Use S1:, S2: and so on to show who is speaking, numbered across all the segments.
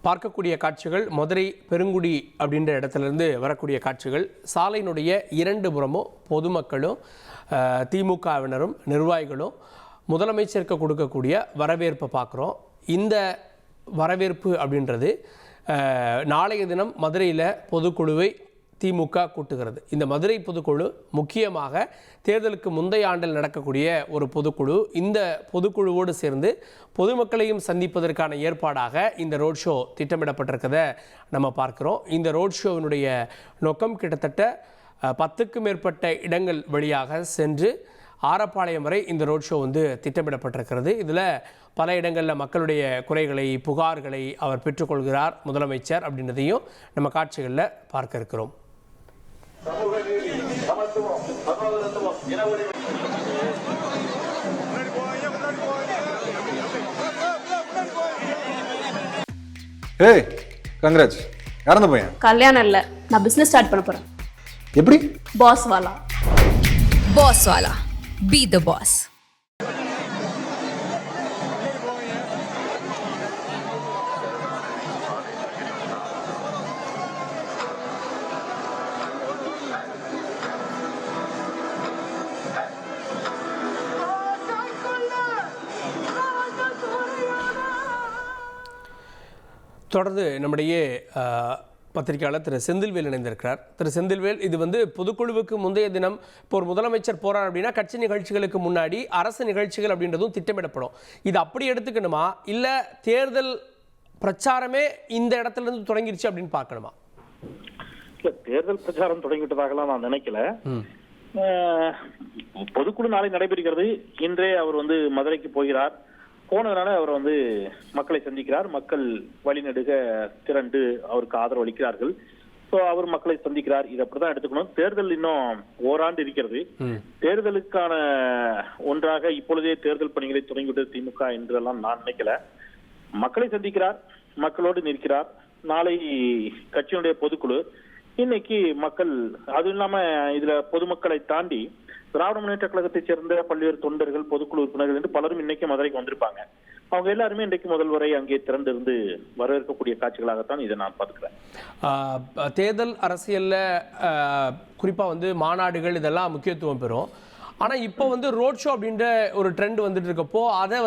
S1: பார்க்கக்கூடிய காட்சிகள் மதுரை பெருங்குடி அப்படின்ற இடத்துலேருந்து வரக்கூடிய காட்சிகள். சாலையினுடைய இரண்டு புறமும் பொதுமக்களும் திமுகவினரும் நிர்வாகிகளும் முதலமைச்சருக்கு கொடுக்கக்கூடிய வரவேற்பை பார்க்குறோம். இந்த வரவேற்பு அப்படின்றது நாளைய தினம் மதுரையில் பொதுக்குழுவை திமுக கூட்டுகிறது. இந்த மதுரை பொதுக்குழு முக்கியமாக தேர்தலுக்கு முந்தைய ஆண்டில் நடக்கக்கூடிய ஒரு பொதுக்குழு. இந்த பொதுக்குழுவோடு சேர்ந்து பொதுமக்களையும் சந்திப்பதற்கான ஏற்பாடாக இந்த ரோட் ஷோ திட்டமிடப்பட்டிருக்கிறத நம்ம பார்க்குறோம். இந்த ரோட் ஷோவினுடைய நோக்கம் கிட்டத்தட்ட 10க்கும் மேற்பட்ட இடங்கள் வழியாக சென்று ஆரப்பாளையம் வரை இந்த ரோட் ஷோ திட்டமிடப்பட்டிருக்கிறது. இதில் பல இடங்களில் மக்களுடைய குறைகளை புகார்களை அவர் பெற்றுக்கொள்கிறார் முதலமைச்சர் அப்படின்றதையும் நம்ம காட்சிகளில் பார்க்க இருக்கிறோம்.
S2: ஏய் கங்க்ராட்ஸ். யார் அந்த பையன்?
S3: கல்யாணம் இல்ல, நான் பிசினஸ் ஸ்டார்ட் பண்ண போறேன்.
S2: எப்படி?
S3: பாஸ் வாலா.
S4: பாஸ் வாலா, பி தி பாஸ்.
S1: தொடர்ந்து நம்முடைய பத்திரிகையாளர் திரு செந்தில்வேல் இணைந்திருக்கிறார். திரு செந்தில்வேல், இது பொதுக்குழுவுக்கு முந்தைய தினம் இப்போ ஒரு முதலமைச்சர் போறார் அப்படின்னா கட்சி நிகழ்ச்சிகளுக்கு முன்னாடி அரசு நிகழ்ச்சிகள் அப்படின்றதும் திட்டமிடப்படும். இது அப்படி எடுத்துக்கணுமா, இல்ல தேர்தல் பிரச்சாரமே இந்த இடத்துல இருந்து தொடங்கிருச்சு அப்படின்னு பார்க்கணுமா?
S5: தேர்தல் பிரச்சாரம் தொடங்கிவிட்டதாகலாம் நான் நினைக்கல. பொதுக்குழு நாளை நடைபெறுகிறது. இன்றே அவர் மதுரைக்கு போகிறார். போனதுனால அவர் மக்களை சந்திக்கிறார். மக்கள் வழிநெடுக திரண்டு அவருக்கு ஆதரவு அளிக்கிறார்கள். ஸோ அவர் மக்களை சந்திக்கிறார். இது அப்படிதான் எடுத்துக்கணும். தேர்தல் இன்னும் ஓராண்டு இருக்கிறது. தேர்தலுக்கான ஒன்றாக இப்பொழுதே தேர்தல் பணிகளை தொடங்கிவிட்டது திமுக என்றெல்லாம் நான் நினைக்கல. மக்களை சந்திக்கிறார், மக்களோடு நிற்கிறார். நாளை கட்சியினுடைய பொதுக்குழு. இன்னைக்கு மக்கள், அது இல்லாம இதுல பொதுமக்களை தாண்டி திராவிட முன்னேற்ற கழகத்தைச் சேர்ந்த பல்வேறு தொண்டர்கள், பொதுக்குழு உறுப்பினர்கள் என்று பலரும் இன்னைக்கு மதுரைக்கு வந்திருப்பாங்க. அவங்க எல்லாருமே இன்றைக்கு முதல்வரை அங்கே திரண்டிருந்து வரவேற்கக்கூடிய காட்சிகளாகத்தான் இதை நான் பார்க்கிறேன்.
S1: தேர்தல் அரசியல்ல குறிப்பா மாநாடுகள் இதெல்லாம் முக்கியத்துவம் பெறும். ஆனா இப்போ ரோட் ஷோ அப்படின்ற ஒரு ட்ரெண்ட் வந்துட்டு இருக்கப்போ அதை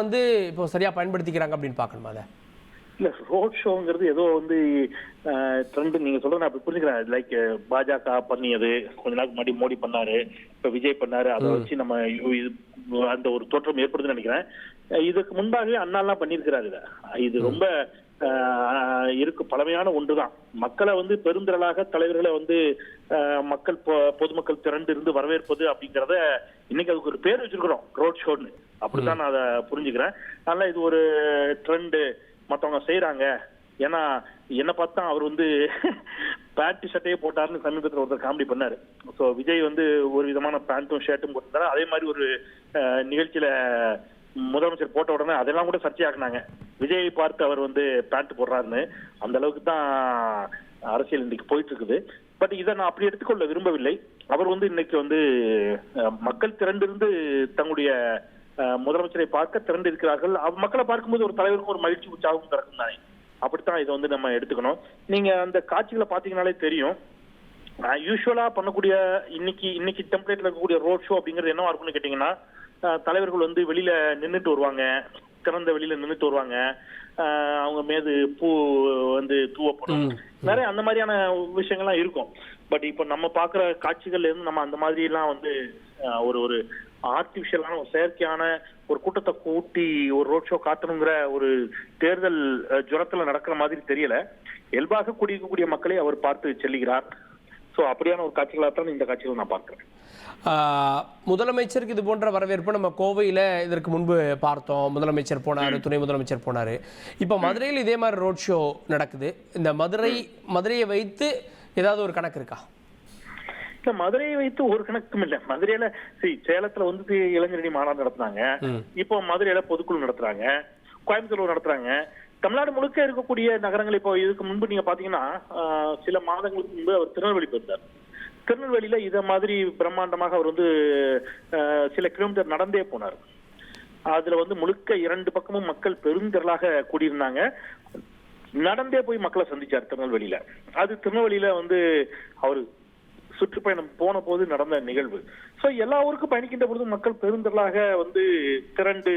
S1: இப்போ சரியா பயன்படுத்திக்கிறாங்க அப்படின்னு பார்க்கணுமா? அதை
S5: இல்ல, ரோட் ஷோங்கிறது ஏதோ ட்ரெண்ட் நீங்க சொல்றது நான் அப்படி புரிஞ்சுக்கிறேன். லைக் பாஜக பண்ணியது, கொஞ்ச நாளுக்கு முன்னாடி மோடி பண்ணாரு, இப்ப விஜய் பண்ணாரு. அதை வச்சு நம்ம அந்த ஒரு தோற்றம் ஏற்படுதுன்னு நினைக்கிறேன். இதுக்கு முன்பாகவே அண்ணாலாம் பண்ணியிருக்கிறாரு. இது ரொம்ப இருக்கு பழமையான ஒன்றுதான். மக்களை பெருந்திரளாக தலைவர்களை மக்கள் பொதுமக்கள் திரண்டு இருந்து வரவேற்பது அப்படிங்கிறத இன்னைக்கு அதுக்கு ஒரு பேர் வச்சிருக்கிறோம், ரோட் ஷோன்னு. அப்படித்தான் நான் அதை புரிஞ்சுக்கிறேன். அதனால இது ஒரு ட்ரெண்டு மற்றவங்க செய்யறாங்க. ஏன்னா என்ன பார்த்தா அவர் பேண்ட் ஷர்ட்டையே போட்டாருன்னு சமீபத்தில் ஒருத்தர் காமெடி பண்ணாரு. ஸோ விஜய் ஒரு விதமான பேண்ட்டும் ஷர்ட்டும் போட்டிருந்தாரு. அதே மாதிரி ஒரு நிகழ்ச்சியில முதலமைச்சர் போட்ட உடனே அதெல்லாம் கூட சர்ச்சையாக்குனாங்க. விஜயை பார்த்து அவர் பேண்ட் போடுறாருன்னு. அந்த அளவுக்கு தான் அரசியல் இன்னைக்கு போயிட்டு இருக்குது. பட் இதை நான் அப்படி எடுத்துக்கொள்ள விரும்பவில்லை. அவர் இன்னைக்கு மக்கள் திரண்டிருந்து தங்களுடைய முதலமைச்சரை பார்க்க திரண்டு இருக்கிறார்கள். மக்களை பார்க்கும்போது ஒரு தலைவருக்கு ஒரு மகிழ்ச்சி உற்சாகம் திறக்கும் தானே. அப்படித்தான் இதை நம்ம எடுத்துக்கணும். நீங்க அந்த காட்சிகளை பாத்தீங்கன்னாலே தெரியும். யூஸ்வலா பண்ணக்கூடிய இன்னைக்கு டெம்ப்ளேட்ல இருக்கக்கூடிய ரோட் ஷோ அப்படிங்கிறது என்னவா இருக்கும்னு கேட்டீங்கன்னா, தலைவர்கள் வெளியில நின்றுட்டு வருவாங்க, திறந்த வெளியில நின்றுட்டு வருவாங்க. அவங்க மீது பூ தூவப்படும், நிறைய அந்த மாதிரியான விஷயங்கள்லாம் இருக்கும். பட் இப்ப நம்ம பாக்குற காட்சிகள்ல இருந்து நம்ம அந்த மாதிரி எல்லாம் ஒரு ஆர்டிபிஷியலான ஒரு செயற்கையான ஒரு கூட்டத்தை கூட்டி ஒரு ரோட் ஷோ காட்டணுங்கிற ஒரு தேர்தல் ஜுரத்துல நடக்கிற மாதிரி தெரியல. இயல்பாக கூடியிருக்கக்கூடிய மக்களை அவர் பார்த்து செல்லுகிறார். ஸோ அப்படியான ஒரு காட்சிகளாகத்தான் இந்த காட்சிகளை நான் பார்க்கிறேன்.
S1: முதலமைச்சருக்கு இது போன்ற வரவேற்பு நம்ம கோவையில் இதற்கு முன்பு பார்த்தோம். முதலமைச்சர் போனார், துணை முதலமைச்சர் போனார். இப்போ மதுரையில் இதே மாதிரி ரோட் ஷோ நடக்குது. இந்த மதுரையை வைத்து ஏதாவது ஒரு கணக்கு இருக்கா?
S5: மதுரையை வைத்து ஒரு கணக்கும் இல்ல. மதுரையில சேலத்துல இளைஞரணி மாநாடு நடத்துனாங்க. இப்போ மதுரையில பொதுக்குழு நடத்துறாங்க, கோயம்புத்தூர் நடத்துறாங்க. தமிழ்நாடு முழுக்க இருக்கக்கூடிய நகரங்கள் இப்போ இதுக்கு முன்பு நீங்க பாத்தீங்கன்னா சில மாதங்களுக்கு முன்பு அவர் திருநெல்வேலி போயிருந்தார். திருநெல்வேலியில இத மாதிரி பிரம்மாண்டமாக அவர் சில கிலோமீட்டர் நடந்தே போனார். அதுல முழுக்க இரண்டு பக்கமும் மக்கள் பெருந்திரளாக கூடியிருந்தாங்க. நடந்தே போய் மக்களை சந்திச்சார் திருநெல்வேலியில. அது திருநெல்வேலியில வந்து அவரு சுற்றுப்பயணம் போன போது நடந்த நிகழ்வு. சோ எல்லா ஊருக்கும் பயணிக்கின்ற பொழுது மக்கள் பெருந்திரளாக வந்து திரண்டு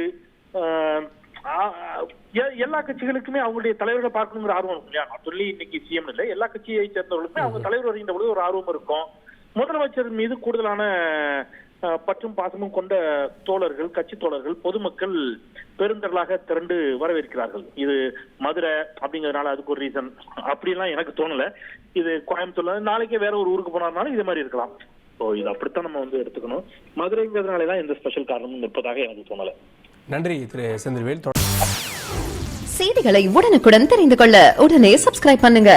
S5: எல்லா கட்சிகளுக்குமே அவங்களுடைய தலைவர்களை பார்க்கணுங்கிற ஆர்வம் இருக்கும் இல்லையா? நான் சொல்லி இன்னைக்கு சிஎம் இல்லை, எல்லா கட்சியை சேர்ந்தவர்களுமே அவங்க தலைவர் வருகின்ற பொழுது ஒரு ஆர்வம் இருக்கும். முதலமைச்சர் மீது கூடுதலான பற்றும் பாசமும் கொண்ட தோழர்கள், கட்சி தோழர்கள், பொதுமக்கள் பெருந்திரளாக திரண்டு வரவேற்கிறார்கள். இது மதுரை அப்படிங்கறதுனால அதுக்கு ஒரு ரீசன் அப்படிலாம் எனக்கு தோணல. இது கோயம்புத்தூர்ல நாளைக்கே வேற ஒரு ஊருக்கு போனாலும் இது மாதிரி இருக்கலாம். ஸோ இது அப்படித்தான் நம்ம வந்து எடுத்துக்கணும். மதுரைங்கிறதுனாலதான் எந்த ஸ்பெஷல் காரணமும் இருப்பதாக எனக்கு தோணல.
S1: நன்றி திரு செந்தில்வேல்.
S4: செய்திகளை உடனுக்குடன் தெரிந்து கொள்ள உடனே சப்ஸ்கிரைப் பண்ணுங்க.